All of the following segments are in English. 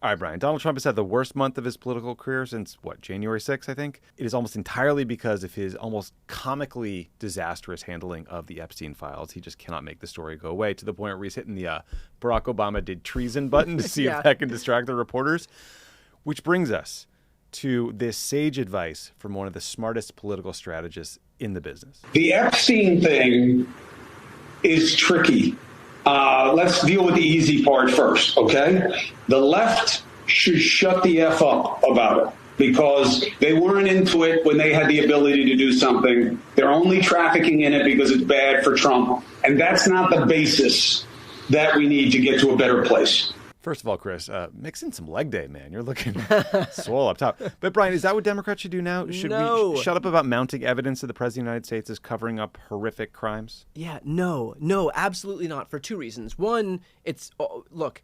All right, Brian. Donald Trump has had the worst month of his political career since, January 6th, I think? It is almost entirely because of his almost comically disastrous handling of the Epstein files. He just cannot make the story go away to the point where he's hitting the Barack Obama did treason button to see if that can distract the reporters. Which brings us to this sage advice from one of the smartest political strategists in the business. The Epstein thing is tricky. Let's deal with the easy part first, okay? The left should shut the F up about it because they weren't into it when they had the ability to do something. They're only trafficking in it because it's bad for Trump. And that's not the basis that we need to get to a better place. First of all, Chris, mix in some leg day, man. You're looking swole up top. But, Brian, is that what Democrats should do now? Should we shut up about mounting evidence that the President of the United States is covering up horrific crimes? Yeah, no, absolutely not, for two reasons. One, look,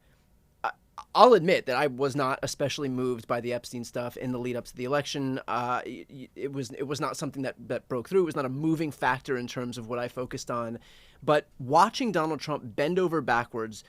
I'll admit that I was not especially moved by the Epstein stuff in the lead up to the election. It was not something that broke through. It was not a moving factor in terms of what I focused on. But watching Donald Trump bend over backwards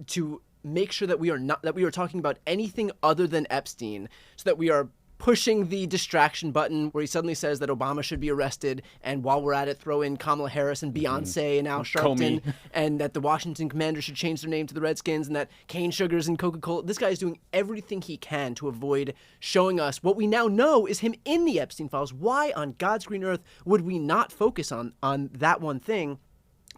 to make sure that we are talking about anything other than Epstein, so that we are pushing the distraction button where he suddenly says that Obama should be arrested, and while we're at it, throw in Kamala Harris and Beyonce and Al Sharpton, and that the Washington Commanders should change their name to the Redskins, and that cane sugars and Coca-Cola. This guy is doing everything he can to avoid showing us what we now know is him in the Epstein files. Why on God's green earth would we not focus on that one thing?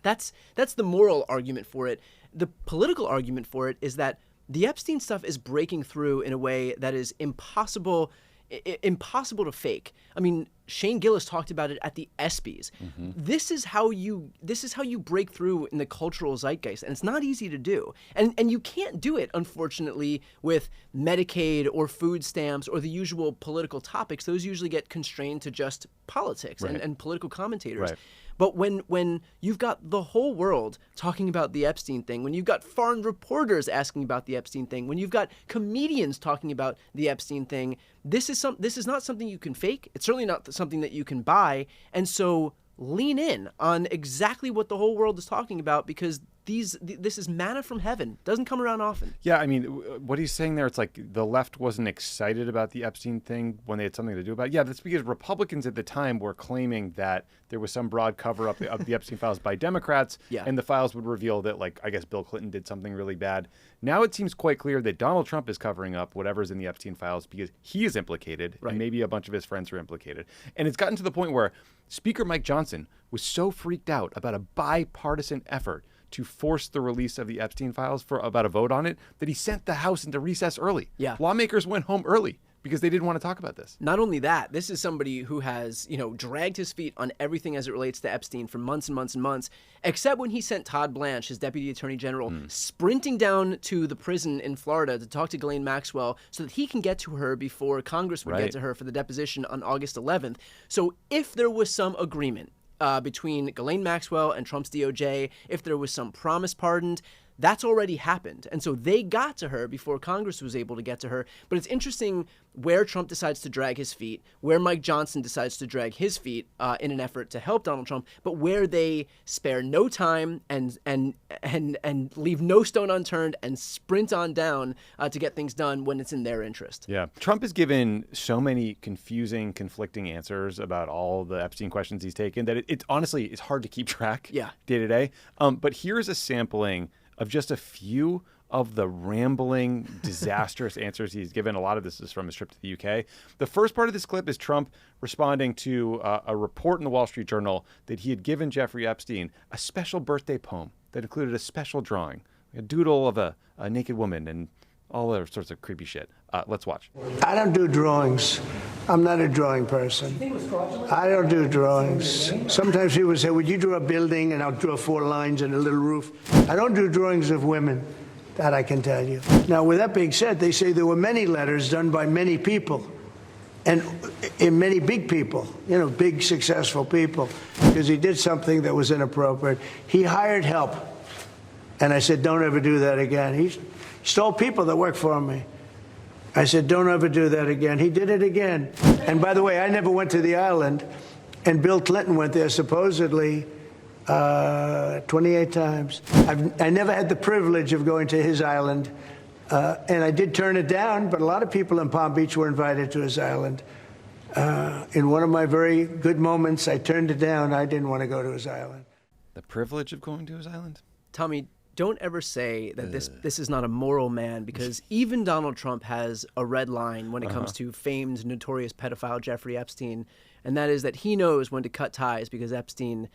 That's the moral argument for it. The political argument for it is that the Epstein stuff is breaking through in a way that is impossible to fake. I mean, Shane Gillis talked about it at the ESPYs. Mm-hmm. This is how you break through in the cultural zeitgeist, and it's not easy to do. And you can't do it, unfortunately, with Medicaid or food stamps or the usual political topics. Those usually get constrained to just politics and political commentators. Right. But when you've got the whole world talking about the Epstein thing, when you've got foreign reporters asking about the Epstein thing, when you've got comedians talking about the Epstein thing, this is not something you can fake. It's certainly not something that you can buy. And so lean in on exactly what the whole world is talking about, because this is manna from heaven. Doesn't come around often. Yeah, I mean, what he's saying there, it's like the left wasn't excited about the Epstein thing when they had something to do about it. Yeah, that's because Republicans at the time were claiming that there was some broad cover-up of the Epstein files by Democrats, and the files would reveal that, I guess Bill Clinton did something really bad. Now it seems quite clear that Donald Trump is covering up whatever's in the Epstein files because he is implicated, and maybe a bunch of his friends are implicated. And it's gotten to the point where Speaker Mike Johnson was so freaked out about a bipartisan effort to force the release of the Epstein files about a vote on it that he sent the House into recess early. Yeah. Lawmakers went home early because they didn't want to talk about this. Not only that, this is somebody who has, dragged his feet on everything as it relates to Epstein for months and months and months, except when he sent Todd Blanche, his deputy attorney general, sprinting down to the prison in Florida to talk to Ghislaine Maxwell so that he can get to her before Congress would get to her for the deposition on August 11th. So if there was some agreement between Ghislaine Maxwell and Trump's DOJ, if there was some promise pardoned, that's already happened. And so they got to her before Congress was able to get to her. But it's interesting where Trump decides to drag his feet, where Mike Johnson decides to drag his feet in an effort to help Donald Trump, but where they spare no time and leave no stone unturned and sprint on down to get things done when it's in their interest. Yeah. Trump has given so many confusing, conflicting answers about all the Epstein questions he's taken that it's honestly, it's hard to keep track day to day. But here's a sampling of just a few of the rambling, disastrous answers he's given. A lot of this is from his trip to the UK. The first part of this clip is Trump responding to a report in the Wall Street Journal that he had given Jeffrey Epstein a special birthday poem that included a special drawing, a doodle of a naked woman and all other sorts of creepy shit. Let's watch. I don't do drawings. I'm not a drawing person. I don't do drawings. Sometimes people say, would you draw a building? And I'll draw 4 lines and a little roof. I don't do drawings of women. That I can tell you. Now, with that being said, they say there were many letters done by many people. And in many big people, big successful people, because he did something that was inappropriate. He hired help. And I said, don't ever do that again. He stole people that worked for me. I said, don't ever do that again. He did it again. And by the way, I never went to the island, and Bill Clinton went there supposedly 28 times. I never had the privilege of going to his island And I did turn it down, but a lot of people in Palm Beach were invited to his island. In one of my very good moments, I turned it down. I didn't want to go to his island. The privilege of going to his island? Tommy, don't ever say that this is not a moral man, because even Donald Trump has a red line when it comes to famed, notorious pedophile Jeffrey Epstein, and that is that he knows when to cut ties because Epstein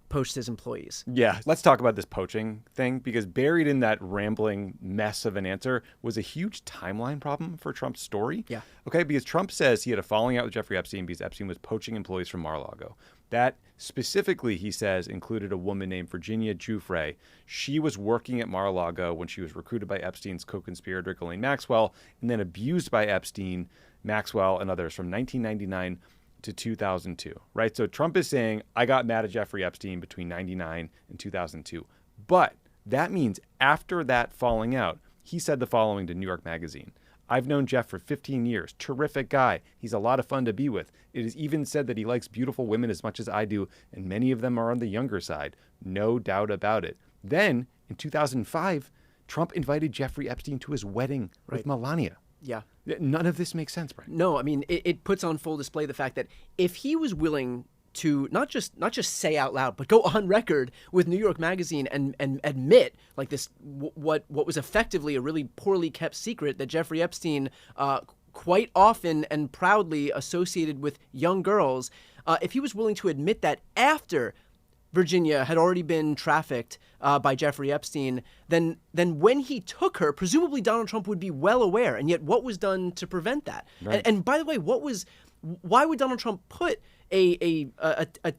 poached his employees. Yeah, let's talk about this poaching thing, because buried in that rambling mess of an answer was a huge timeline problem for Trump's story. Yeah. Okay, because Trump says he had a falling out with Jeffrey Epstein because Epstein was poaching employees from Mar-a-Lago. That specifically, he says, included a woman named Virginia Giuffre. She was working at Mar-a-Lago when she was recruited by Epstein's co-conspirator Ghislaine Maxwell and then abused by Epstein, Maxwell, and others from 1999 to 2002, right? So Trump is saying, I got mad at Jeffrey Epstein between 99 and 2002. But that means after that falling out, he said the following to New York Magazine. I've known Jeff for 15 years. Terrific guy. He's a lot of fun to be with. It is even said that he likes beautiful women as much as I do, and many of them are on the younger side. No doubt about it. Then, in 2005, Trump invited Jeffrey Epstein to his wedding with Melania. Yeah. None of this makes sense, Brian. No, I mean, it puts on full display the fact that if he was willing to not just say out loud, but go on record with New York Magazine and admit, like, this what was effectively a really poorly kept secret, that Jeffrey Epstein quite often and proudly associated with young girls, if he was willing to admit that after Virginia had already been trafficked by Jeffrey Epstein, then when he took her, presumably Donald Trump would be well aware. And yet what was done to prevent that? Right. And by the way, why would Donald Trump put a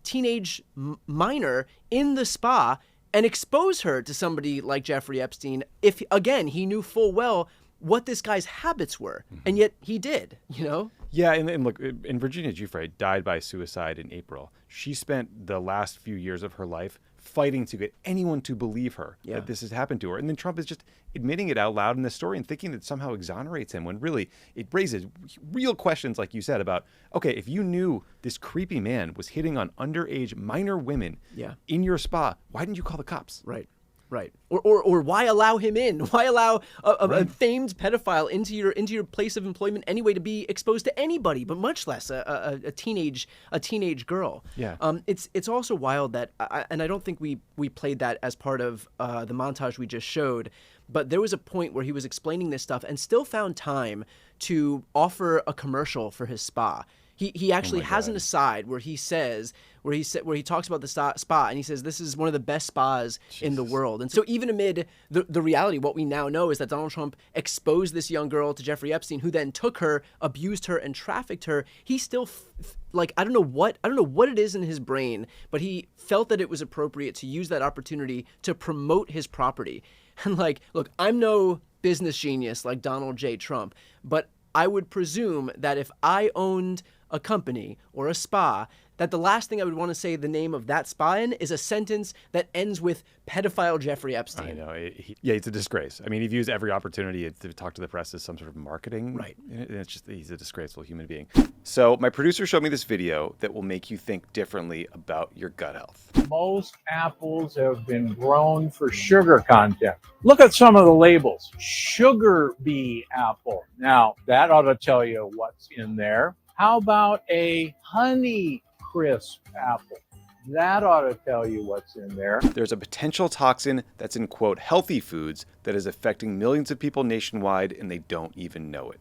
teenage minor in the spa and expose her to somebody like Jeffrey Epstein if, again, he knew full well what this guy's habits were? And yet he did, you know? Yeah, and look, and Virginia Giuffre died by suicide in April. She spent the last few years of her life fighting to get anyone to believe her that this has happened to her. And then Trump is just admitting it out loud in this story and thinking that somehow exonerates him, when really it raises real questions, like you said, about, okay, if you knew this creepy man was hitting on underage minor women in your spa, why didn't you call the cops? Right. Right. Or why allow him in? Why allow a famed pedophile into your place of employment anyway to be exposed to anybody, but much less a teenage girl? Yeah. It's also wild that, and I don't think we played that as part of the montage we just showed, but there was a point where he was explaining this stuff and still found time to offer a commercial for his spa. He actually has an aside where he talks about the spa, and he says this is one of the best spas in the world. And so even amid the reality, what we now know is that Donald Trump exposed this young girl to Jeffrey Epstein, who then took her, abused her, and trafficked her. He still I don't know what it is in his brain, but he felt that it was appropriate to use that opportunity to promote his property. And look, I'm no business genius like Donald J. Trump, but I would presume that if I owned a company or a spa, that the last thing I would want to say the name of that spa in is a sentence that ends with pedophile Jeffrey Epstein. I know. It's a disgrace. I mean, he views every opportunity to talk to the press as some sort of marketing. Right. And it's just, he's a disgraceful human being. So my producer showed me this video that will make you think differently about your gut health. Most apples have been grown for sugar content. Look at some of the labels. Sugar bee apple. Now, that ought to tell you what's in there. How about a honey crisp apple? That ought to tell you what's in there. There's a potential toxin that's in, quote, healthy foods that is affecting millions of people nationwide, and they don't even know it.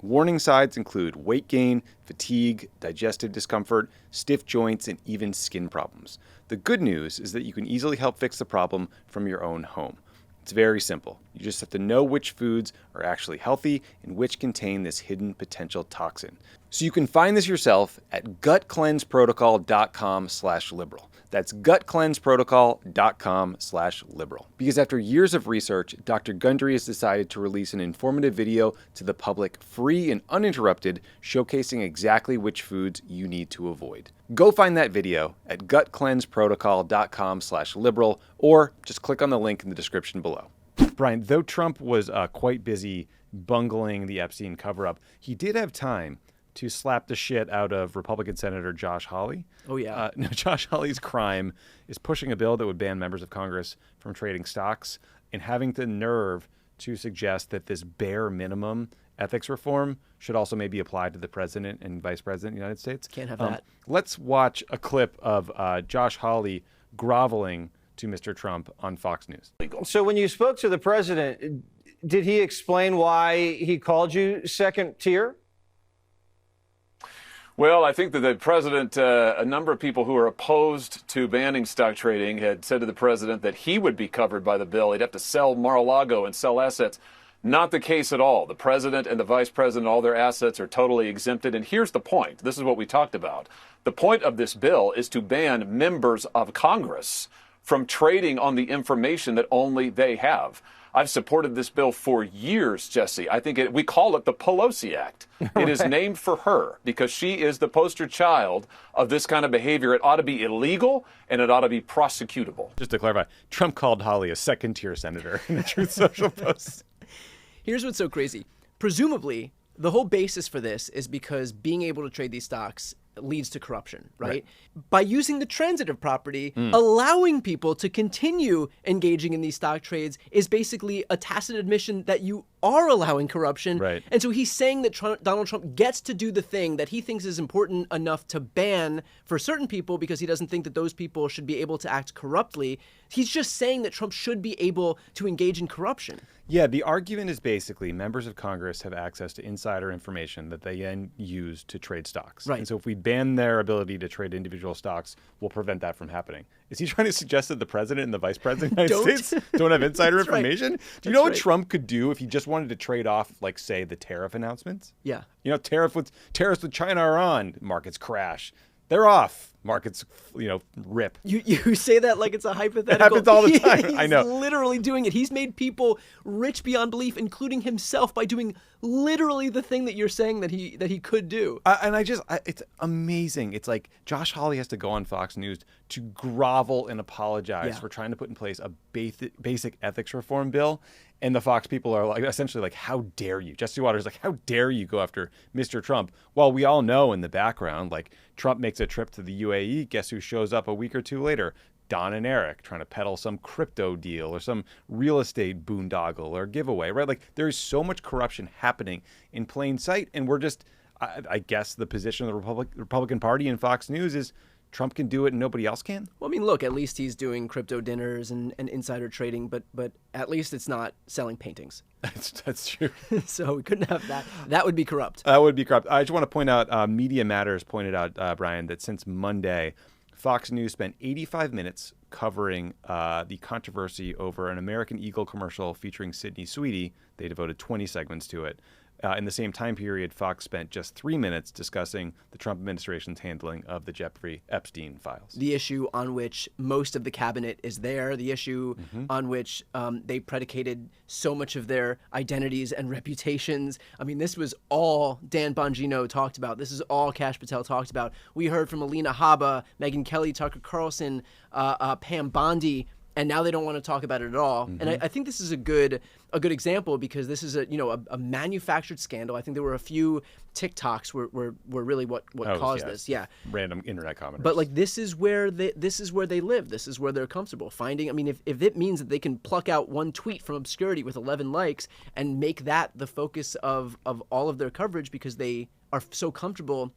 Warning signs include weight gain, fatigue, digestive discomfort, stiff joints, and even skin problems. The good news is that you can easily help fix the problem from your own home. It's very simple. You just have to know which foods are actually healthy and which contain this hidden potential toxin. So you can find this yourself at gutcleanseprotocol.com/liberal. That's gutcleanseprotocol.com/liberal. Because after years of research, Dr. Gundry has decided to release an informative video to the public, free and uninterrupted, showcasing exactly which foods you need to avoid. Go find that video at gutcleanseprotocol.com/liberal, or just click on the link in the description below. Brian, though Trump was quite busy bungling the Epstein cover-up, he did have time to slap the shit out of Republican Senator Josh Hawley. Oh, yeah. Josh Hawley's crime is pushing a bill that would ban members of Congress from trading stocks and having the nerve to suggest that this bare minimum ethics reform should also maybe apply to the president and vice president of the United States. Can't have that. Let's watch a clip of Josh Hawley groveling to Mr. Trump on Fox News. So when you spoke to the president, did he explain why he called you second tier? Well, I think that the president, a number of people who are opposed to banning stock trading had said to the president that he would be covered by the bill. He'd have to sell Mar-a-Lago and sell assets. Not the case at all. The president and the vice president, all their assets are totally exempted. And here's the point. This is what we talked about. The point of this bill is to ban members of Congress from trading on the information that only they have. I've supported this bill for years, Jesse. I think we call it the Pelosi Act. It is named for her because she is the poster child of this kind of behavior. It ought to be illegal and it ought to be prosecutable. Just to clarify, Trump called Hawley a second-tier senator in the Truth Social post. Here's what's so crazy. Presumably, the whole basis for this is because being able to trade these stocks leads to corruption, right? By using the transitive property, allowing people to continue engaging in these stock trades is basically a tacit admission that you are allowing corruption. Right. And so he's saying that Donald Trump gets to do the thing that he thinks is important enough to ban for certain people because he doesn't think that those people should be able to act corruptly. He's just saying that Trump should be able to engage in corruption. Yeah, the argument is basically members of Congress have access to insider information that they then use to trade stocks. Right. And so if we ban their ability to trade individual stocks, we'll prevent that from happening. Is he trying to suggest that the president and the vice president of the United States don't have insider That's right. information? Do you know what Trump could do if he just wanted to trade off, like, say, the tariff announcements? Yeah. You know, tariffs with China are on, markets crash. They're off. Markets, rip. You say that like it's a hypothetical. It happens all the time. I know. He's literally doing it. He's made people rich beyond belief, including himself, by doing literally the thing that you're saying that he could do. It's amazing. It's like Josh Hawley has to go on Fox News to grovel and apologize for trying to put in place a basic ethics reform bill. And the Fox people are like, essentially like, how dare you? Jesse Waters like, how dare you go after Mr. Trump? Well, we all know in the background, like Trump makes a trip to the UAE. Guess who shows up a week or two later? Don and Eric trying to peddle some crypto deal or some real estate boondoggle or giveaway, right? Like there is so much corruption happening in plain sight. And we're just, I guess the position of the Republican Party and Fox News is Trump can do it and nobody else can? Well, I mean, look, at least he's doing crypto dinners and insider trading, but at least it's not selling paintings. That's true. So we couldn't have that. That would be corrupt. That would be corrupt. I just want to point out, Media Matters pointed out, Brian, that since Monday, Fox News spent 85 minutes covering the controversy over an American Eagle commercial featuring Sydney Sweeney. They devoted 20 segments to it. In the same time period, Fox spent just 3 minutes discussing the Trump administration's handling of the Jeffrey Epstein files. The issue on which most of the cabinet is there, the issue on which they predicated so much of their identities and reputations. I mean, this was all Dan Bongino talked about. This is all Kash Patel talked about. We heard from Alina Habba, Megyn Kelly, Tucker Carlson, Pam Bondi, and now they don't want to talk about it at all. And I think this is a good example because this is a manufactured scandal. I think there were a few TikToks were really what caused this. Yeah, random internet commenters. But like this is where they live. This is where they're comfortable finding. I mean, if it means that they can pluck out one tweet from obscurity with 11 likes and make that the focus of all of their coverage because they are so comfortable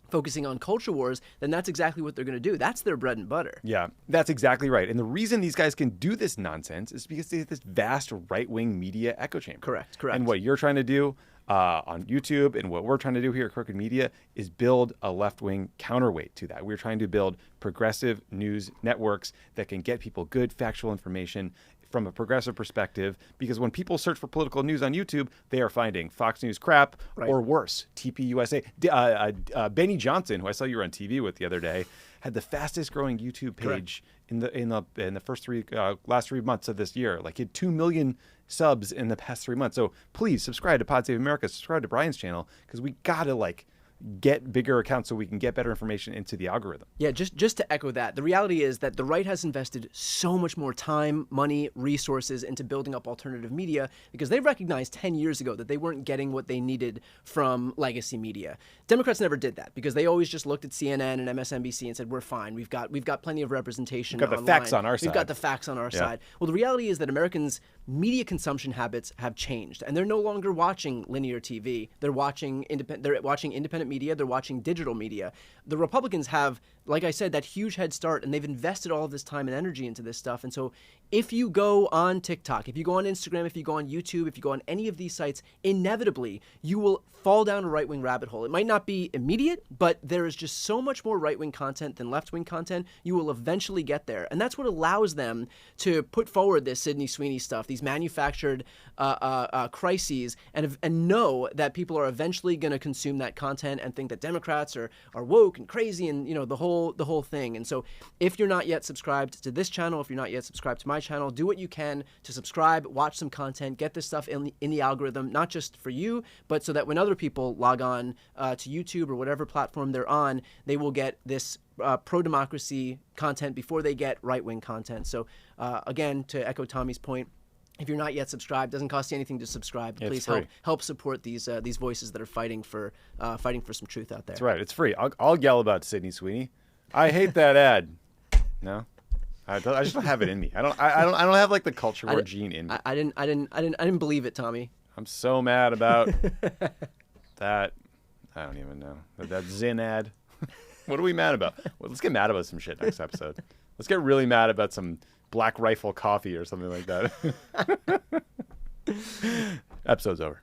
focusing on culture wars, then that's exactly what they're going to do. That's their bread and butter. Yeah, that's exactly right. And the reason these guys can do this nonsense is because they have this vast right-wing media echo chamber. Correct. And what you're trying to do on YouTube and what we're trying to do here at Crooked Media is build a left-wing counterweight to that. We're trying to build progressive news networks that can get people good factual information from a progressive perspective, because when people search for political news on YouTube, they are finding Fox News crap or worse, TPUSA. Benny Johnson, who I saw you were on TV with the other day, had the fastest growing YouTube page in the first last 3 months of this year. Like he had 2 million subs in the past 3 months. So please subscribe to Pod Save America, subscribe to Brian's channel, because we gotta get bigger accounts so we can get better information into the algorithm. Yeah, just to echo that, the reality is that the right has invested so much more time, money, resources into building up alternative media because they recognized 10 years ago that they weren't getting what they needed from legacy media. Democrats never did that because they always just looked at CNN and MSNBC and said, we're fine. We've got plenty of representation. We've got the facts on our side. We've got the facts on our side. Well, the reality is that Americans' media consumption habits have changed, and they're no longer watching linear TV. They're watching independent media. They're watching digital media. The Republicans have, like I said, that huge head start, and they've invested all of this time and energy into this stuff. And so if you go on TikTok, if you go on Instagram, if you go on YouTube, if you go on any of these sites, inevitably you will fall down a right-wing rabbit hole. It might not be immediate, but there is just so much more right-wing content than left-wing content. You will eventually get there. And that's what allows them to put forward this Sydney Sweeney stuff, these manufactured crises, and know that people are eventually going to consume that content and think that Democrats are woke and crazy and, the whole thing. And so if you're not yet subscribed to this channel, if you're not yet subscribed to my channel, do what you can to subscribe, watch some content, get this stuff in the algorithm, not just for you, but so that when other people log on to YouTube or whatever platform they're on, they will get this pro-democracy content before they get right-wing content. So again, to echo Tommy's point, if you're not yet subscribed, it doesn't cost you anything to subscribe. Yeah, please help support these voices that are fighting for some truth out there. That's right. It's free. I'll yell about Sydney Sweeney. I hate that ad. No, I just don't have it in me. I don't have like the culture war gene in me. I didn't believe it, Tommy. I'm so mad about that. I don't even know that Zin ad. What are we mad about? Well, let's get mad about some shit next episode. Let's get really mad about some Black Rifle coffee or something like that. Episode's over.